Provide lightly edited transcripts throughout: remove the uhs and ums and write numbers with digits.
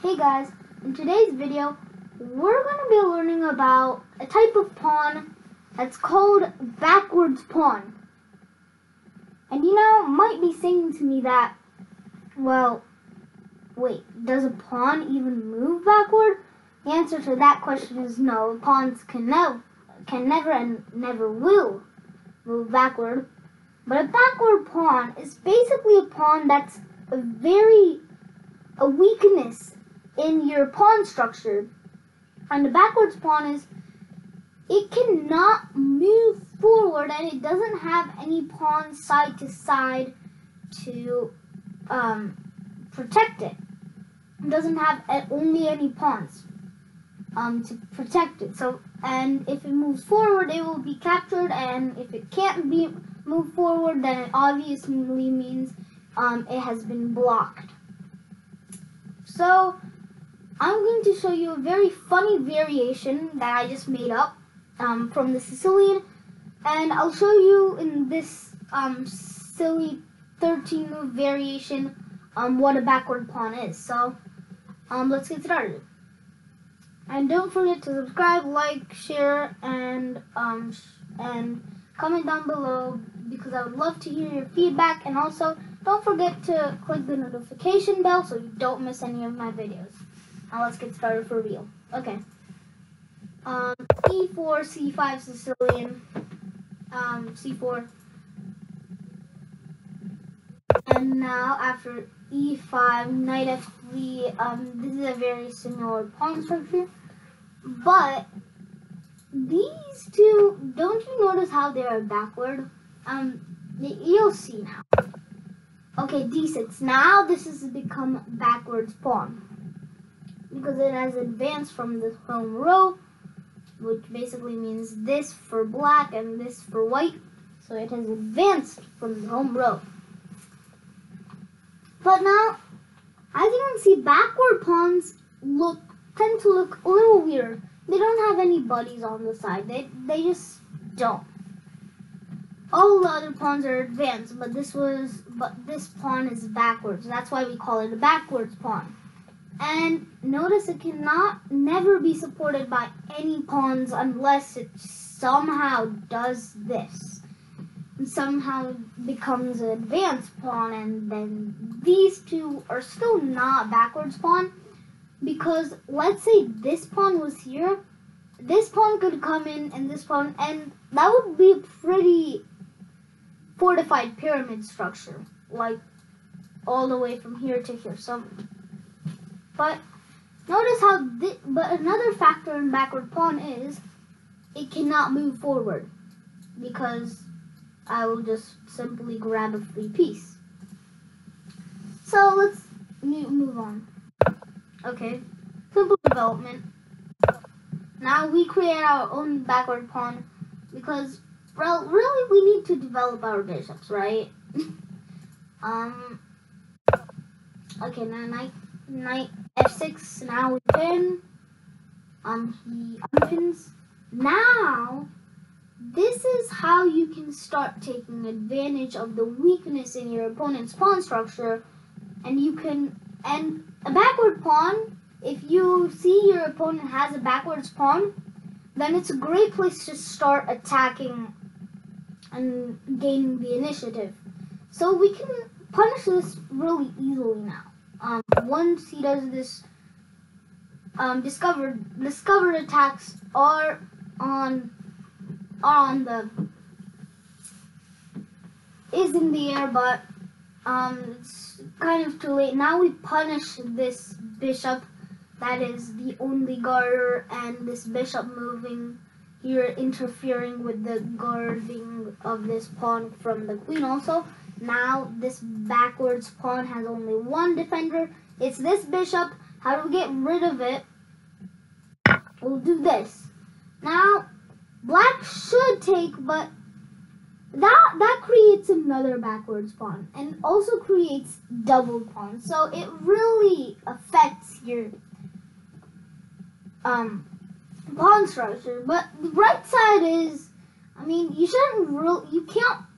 Hey guys, in today's video, we're going to be learning about a type of pawn that's called backwards pawn. And might be saying to me that, well, wait, does a pawn even move backward? The answer to that question is no. Pawns can never and never will move backward. But a backward pawn is basically a pawn that's a weakness in your pawn structure. And the backwards pawn is, it cannot move forward and it doesn't have any pawns side to side to protect it. It doesn't have only any pawns to protect it. And if it moves forward, it will be captured, and if it can't be moved forward, then it obviously means it has been blocked. So I'm going to show you a very funny variation that I just made up from the Sicilian, and I'll show you in this silly 13-move variation what a backward pawn is. So let's get started. And don't forget to subscribe, like, share, and comment down below, because I would love to hear your feedback. And also, don't forget to click the notification bell so you don't miss any of my videos. Now let's get started for real. Okay. E4, C5 Sicilian, C4. And now after E5, Knight F3, this is a very similar pawn structure. But these two, don't you notice how they are backward? You'll see now. Okay, D6. Now this has become backwards pawn, because it has advanced from the home row, which basically means this for black and this for white. So it has advanced from the home row. But now, as you can see, backward pawns tend to look a little weird. They don't have any buddies on the side. They just don't. All the other pawns are advanced, but this pawn is backwards. That's why we call it a backwards pawn. And notice it never be supported by any pawns unless it somehow does this. And somehow becomes an advanced pawn, and then these two are still not backwards pawn, because let's say this pawn was here, this pawn could come in and this pawn, and that would be a pretty fortified pyramid structure, like all the way from here to here. So, but notice how but another factor in backward pawn is it cannot move forward, because I will just simply grab a free piece. So let's move on. Okay, simple development. Now we create our own backward pawn, because, well, really we need to develop our bishops, right? Okay, now knight f6. Now we pin. He unpins. Now, this is how you can start taking advantage of the weakness in your opponent's pawn structure, and a backward pawn, if you see your opponent has a backwards pawn, then it's a great place to start attacking and gaining the initiative. So we can punish this really easily now. Once he does this, discovered attacks are in the air, but it's kind of too late. Now we punish this bishop that is the only guarder, and this bishop moving here, interfering with the guarding of this pawn from the queen also. Now this backwards pawn has only one defender. It's this bishop. How do we get rid of it? We'll do this. Now black should take, but that creates another backwards pawn, and also creates double pawns. So it really affects your pawn structure. But the right side is,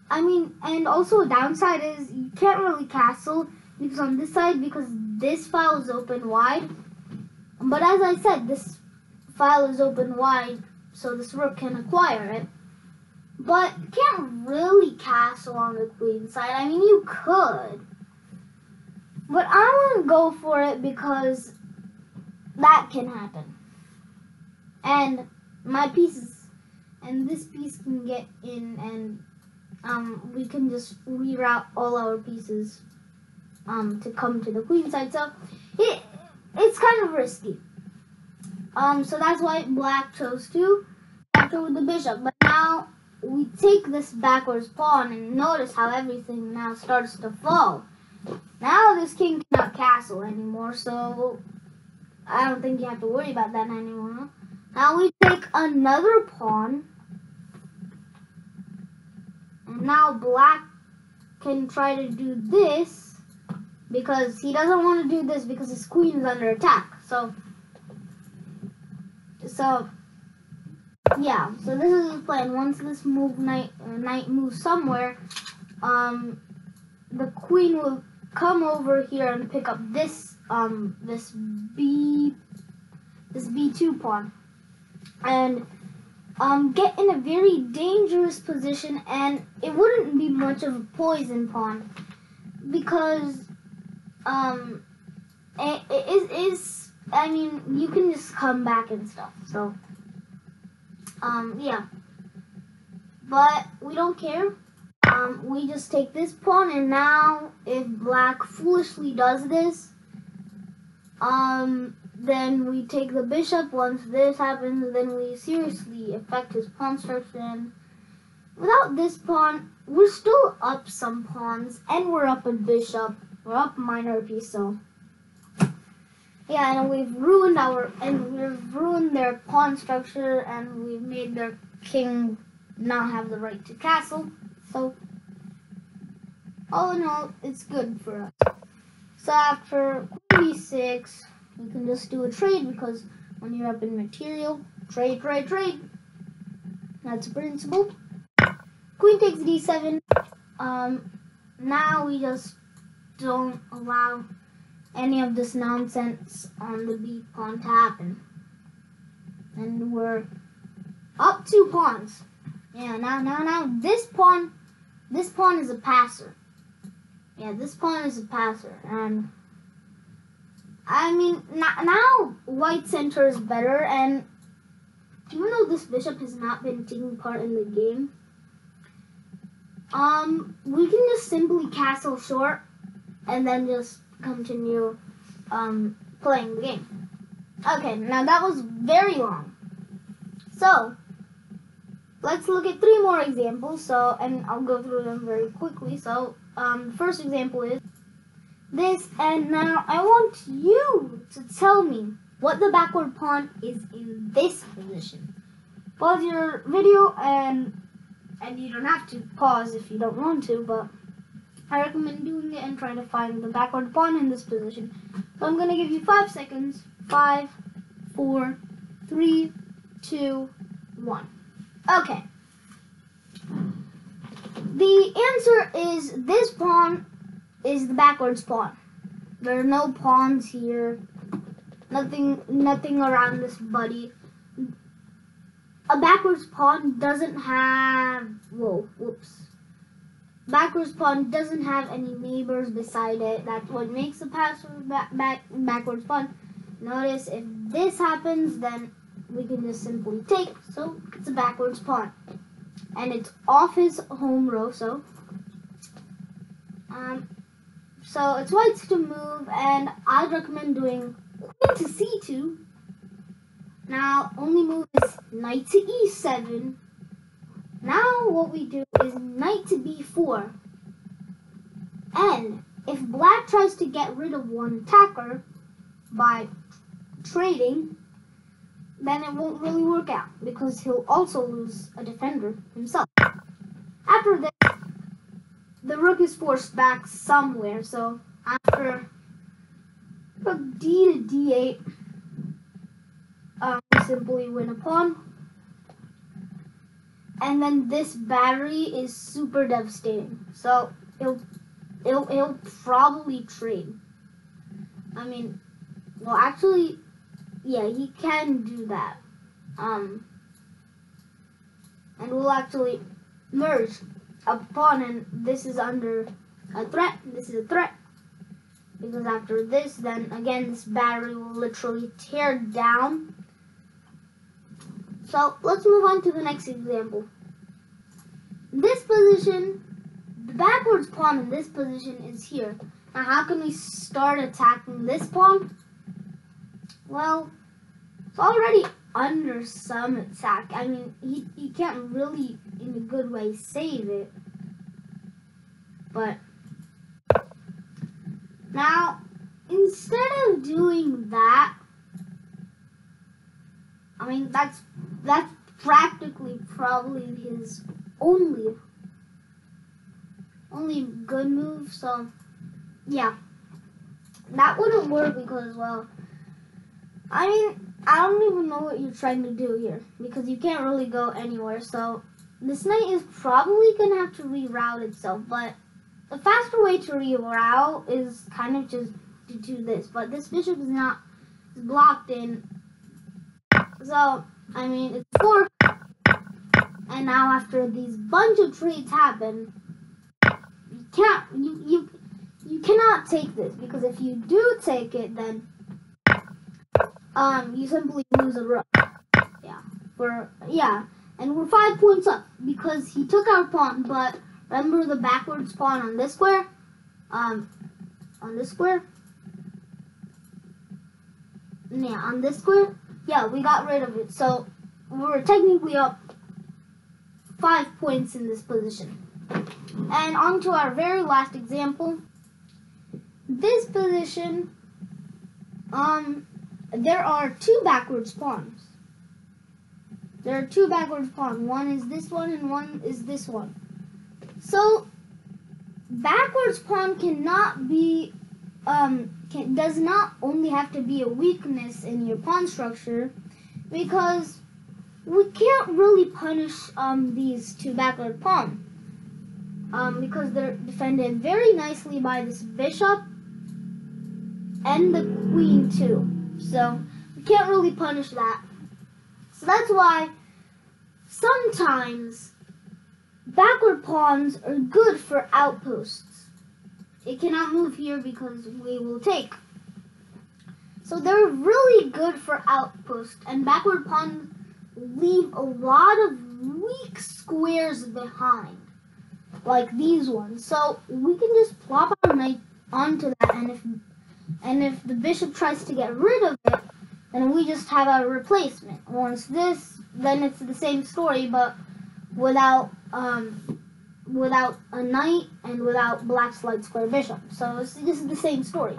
and also a downside is you can't really castle, because on this side, because this file is open wide, But as I said, this file is open wide, so this rook can acquire it. But you can't really castle on the queen side. I mean, you could. But I want to go for it because that can happen. And my pieces, and this piece can get in, and we can just reroute all our pieces to come to the queen side. So it's kind of risky. So that's why black chose to after with the bishop. But now we take this backwards pawn, and notice how everything now starts to fall. Now this king cannot castle anymore, so I don't think you have to worry about that anymore. Now we take another pawn, and now black can try to do this because he doesn't want to do this because his queen is under attack. So yeah, so this is the plan. Once this knight moves somewhere, the queen will come over here and pick up this b2 pawn, and get in a very dangerous position, and it wouldn't be much of a poison pawn because it is, I mean, you can just come back and stuff. So yeah, but we don't care. We just take this pawn, and now if black foolishly does this, then we take the bishop. Once this happens, then we seriously affect his pawn structure. And without this pawn, we're still up some pawns, and we're up a bishop. We're up a minor piece, so yeah, and we've ruined their pawn structure, and we've made their king not have the right to castle. So all in all, it's good for us. So after queen b6, we can just do a trade, because when you're up in material, trade. That's a principle. Queen takes d7. Now we just don't allow any of this nonsense on the b pawn to happen. And we're up 2 pawns. Yeah, now this pawn is a passer. Yeah, this pawn is a passer, and I mean, now white center is better, and even though this bishop has not been taking part in the game, we can just simply castle short, and then just continue playing the game. Okay, now that was very long. So let's look at 3 more examples. So, and I'll go through them very quickly. So, first example is this, and now I want you to tell me what the backward pawn is in this position. Pause your video, and you don't have to pause if you don't want to, but I recommend doing it and trying to find the backward pawn in this position. So I'm going to give you 5 seconds. 5, 4, 3, 2, 1. Okay. The answer is this pawn is the backwards pawn. There are no pawns here. Nothing around this buddy. A backwards pawn doesn't have... Backwards pawn doesn't have any neighbors beside it. That's what makes a backwards pawn. Notice if this happens, then we can just simply take. So it's a backwards pawn, and it's off his home row. So it's white's to move, and I'd recommend doing queen to c2. Now only move is knight to e7. Now what we do is knight to b4. And if black tries to get rid of one attacker by trading, then it won't really work out, because he'll also lose a defender himself. After this, the rook is forced back somewhere. So after rook d to d8, we simply win a pawn. And then this battery is super devastating. So he'll probably trade. I mean, well, actually, yeah, he can do that. And we'll actually merge a pawn, and this is under a threat. This is a threat. Because after this, then again, this battery will literally tear down. So let's move on to the next example. This position, the backwards pawn in this position is here. Now how can we start attacking this pawn? Well, it's already under some attack. I mean, he can't really, in a good way, save it. But now, instead of doing that, I mean, that's practically probably his only good move. So, yeah, that wouldn't work because, well, I mean, I don't even know what you're trying to do here because you can't really go anywhere. So, this knight is probably gonna have to reroute itself, but the faster way to reroute is kind of just to do this, but this bishop is not blocked in. So, I mean, it's 4. And now after these bunch of trades happen, you cannot take this, because if you do take it, then you simply lose a rook. And we're 5 points up because he took our pawn, but remember the backwards pawn on this square? On this square? Yeah, on this square? Yeah, we got rid of it. So, we're technically up 5 points in this position. And on to our very last example. This position, there are 2 backwards pawns. There are 2 backwards pawns. One is this one and one is this one. So, backwards pawn cannot be, does not only have to be a weakness in your pawn structure, because we can't really punish these 2 backward pawns, because they're defended very nicely by this bishop and the queen too. So we can't really punish that. So that's why sometimes backward pawns are good for outposts. It cannot move here because we will take. So they're really good for outposts, and backward pawns leave a lot of weak squares behind, like these ones. So we can just plop our knight onto that, and if the bishop tries to get rid of it, then we just have a replacement. Once this, then it's the same story, but without a knight and without black's light square bishop. So this is the same story.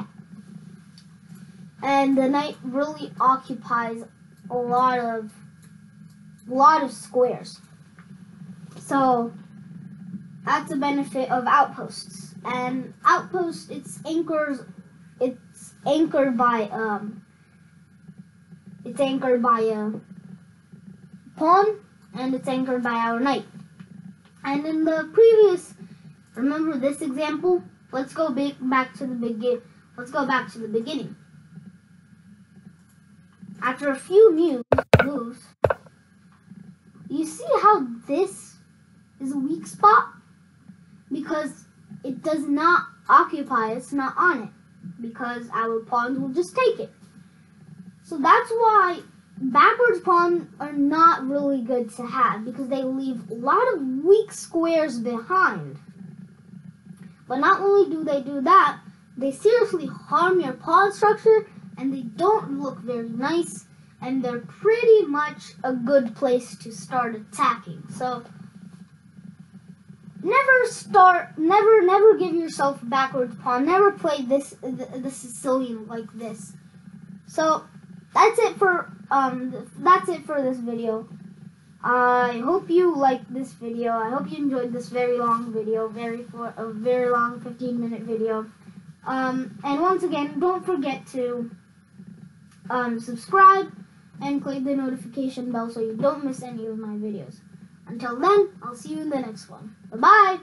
And the knight really occupies a lot of squares. So that's a benefit of outposts. And outposts, it's anchored by a pawn, and it's anchored by our knight. And in the previous, remember this example? Let's go back to the beginning. After a few moves, you see how this is a weak spot? Because it does not occupy, it's not on it. Because our pawns will just take it. So that's why backwards pawns are not really good to have, because they leave a lot of weak squares behind. But not only do they do that, they seriously harm your pawn structure, and they don't look very nice, and they're pretty much a good place to start attacking. So never give yourself a backwards pawn. Never play the Sicilian like this. So that's it for this video. I hope you liked this video. I hope you enjoyed this very long video, a very long 15-minute video. And once again, don't forget to subscribe and click the notification bell so you don't miss any of my videos. Until then, I'll see you in the next one. Bye-bye!